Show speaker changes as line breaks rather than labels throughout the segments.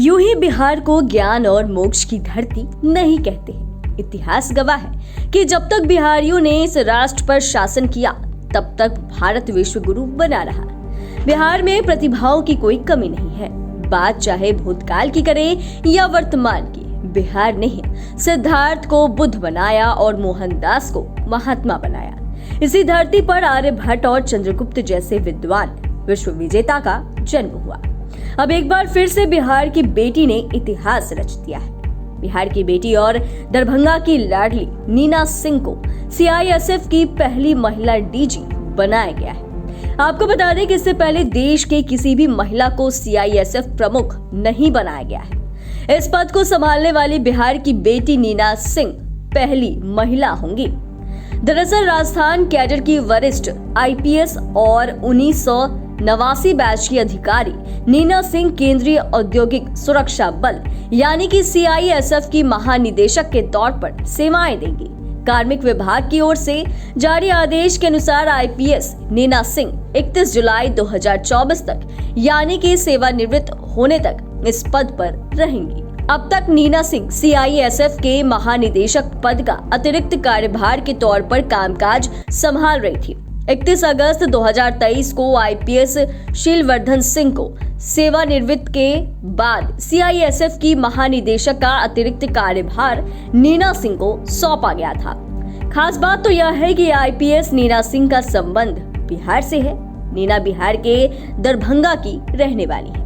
यूं ही बिहार को ज्ञान और मोक्ष की धरती नहीं कहते हैं। इतिहास गवाह है कि जब तक बिहारियों ने इस राष्ट्र पर शासन किया तब तक भारत विश्व गुरु बना रहा। बिहार में प्रतिभाओं की कोई कमी नहीं है, बात चाहे भूतकाल की करें या वर्तमान की। बिहार ने सिद्धार्थ को बुद्ध बनाया और मोहनदास को महात्मा बनाया। इसी धरती पर आर्यभट्ट और चंद्रगुप्त जैसे विद्वान विश्व विजेता का जन्म हुआ। अब एक बार फिर से बिहार की बेटी ने इतिहास रच दिया है। बिहार की बेटी और दरभंगा की लाडली नीना सिंह को सीआईएसएफ की पहली महिला डीजी बनाया गया है। आपको बता दें कि इससे पहले देश के किसी भी महिला को सीआईएसएफ प्रमुख नहीं बनाया गया है। इस पद को संभालने वाली बिहार की बेटी नीना सिंह पहली महिला होंगी। दरअसल राजस्थान कैडर की वरिष्ठ आईपीएस और 1989 बैच की अधिकारी नीना सिंह केंद्रीय औद्योगिक सुरक्षा बल यानी कि सीआईएसएफ की महानिदेशक के तौर पर सेवाएं देंगी। कार्मिक विभाग की ओर से जारी आदेश के अनुसार आईपीएस नीना सिंह 31 जुलाई 2024 तक यानी कि सेवानिवृत्त होने तक इस पद पर रहेंगी। अब तक नीना सिंह सीआईएसएफ के महानिदेशक पद का अतिरिक्त कार्यभार के तौर पर कामकाज संभाल रही थी। 31 अगस्त 2023 को आईपीएस शीलवर्धन सिंह को सेवानिवृत्त के बाद सीआईएसएफ की महानिदेशक का अतिरिक्त कार्यभार नीना सिंह को सौंपा गया था। खास बात तो यह है कि आईपीएस नीना सिंह का संबंध बिहार से है। नीना बिहार के दरभंगा की रहने वाली है।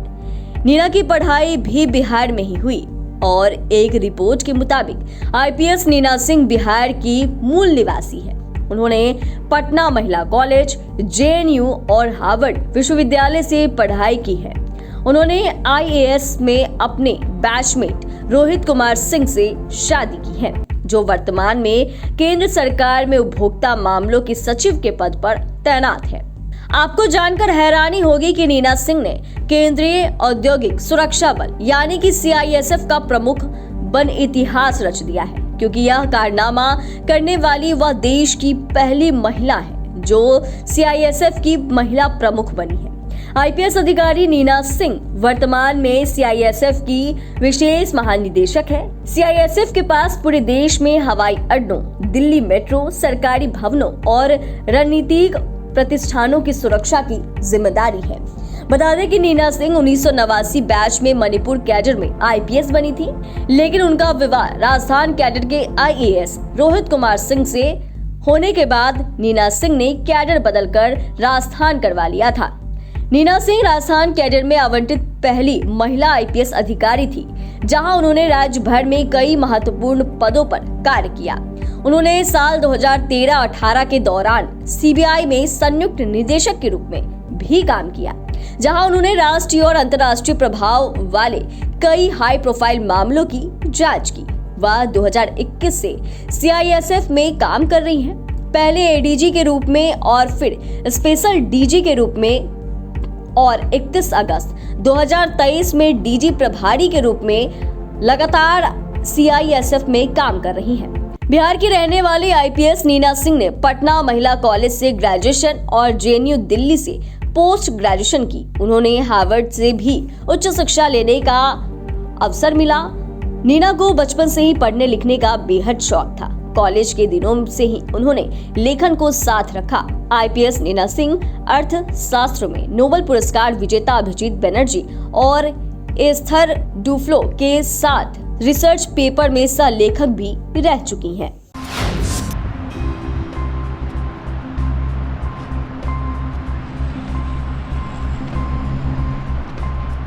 नीना की पढ़ाई भी बिहार में ही हुई और एक रिपोर्ट के मुताबिक आईपीएस नीना सिंह बिहार की मूल निवासी है। उन्होंने पटना महिला कॉलेज, जेएनयू और हार्वर्ड विश्वविद्यालय से पढ़ाई की है। उन्होंने आईएएस में अपने बैचमेट रोहित कुमार सिंह से शादी की है, जो वर्तमान में केंद्र सरकार में उपभोक्ता मामलों के सचिव के पद पर तैनात है। आपको जानकर हैरानी होगी कि नीना सिंह ने केंद्रीय औद्योगिक सुरक्षा बल यानी कि सीआईएसएफ का प्रमुख बन इतिहास रच दिया है, क्योंकि यह कारनामा करने वाली वह देश की पहली महिला है जो सीआईएसएफ की महिला प्रमुख बनी है। आईपीएस अधिकारी नीना सिंह वर्तमान में सीआईएसएफ की विशेष महानिदेशक है। सीआईएसएफ के पास पूरे देश में हवाई अड्डों, दिल्ली मेट्रो, सरकारी भवनों और रणनीतिक प्रतिष्ठानों की सुरक्षा की जिम्मेदारी है। बता दें कि नीना सिंह 1989 बैच में मणिपुर कैडर में आईपीएस बनी थी, लेकिन उनका विवाह राजस्थान कैडर के आईएएस रोहित कुमार सिंह से होने के बाद नीना सिंह ने कैडर बदलकर राजस्थान करवा लिया था। नीना सिंह राजस्थान कैडर में आवंटित पहली महिला आईपीएस अधिकारी थी, जहां उन्होंने राज्य भर में कई महत्वपूर्ण पदों पर कार्य किया। उन्होंने साल 2013-18 के दौरान सीबीआई में संयुक्त निदेशक के रूप में भी काम किया, जहां उन्होंने राष्ट्रीय और अंतर्राष्ट्रीय प्रभाव वाले कई हाई प्रोफाइल मामलों की जांच की। वह 2021 से सीआईएसएफ में काम कर रही हैं, पहले एडीजी के रूप में और फिर स्पेशल डीजी के रूप में, और 31 अगस्त 2023 में डीजी प्रभारी के रूप में लगातार सीआईएसएफ में काम कर रही हैं। बिहार की रहने वाली आईपीएस नीना सिंह ने पटना महिला कॉलेज से ग्रेजुएशन और जेएनयू दिल्ली से पोस्ट ग्रेजुएशन की। उन्होंने हार्वर्ड से भी उच्च शिक्षा लेने का अवसर मिला। नीना को बचपन से ही पढ़ने लिखने का बेहद शौक था। कॉलेज के दिनों से ही उन्होंने लेखन को साथ रखा। आईपीएस नीना सिंह अर्थशास्त्र में नोबेल पुरस्कार विजेता अभिजीत बनर्जी और एस्थर डुफ्लो के साथ रिसर्च पेपर में सह लेखक भी रह चुकी हैं।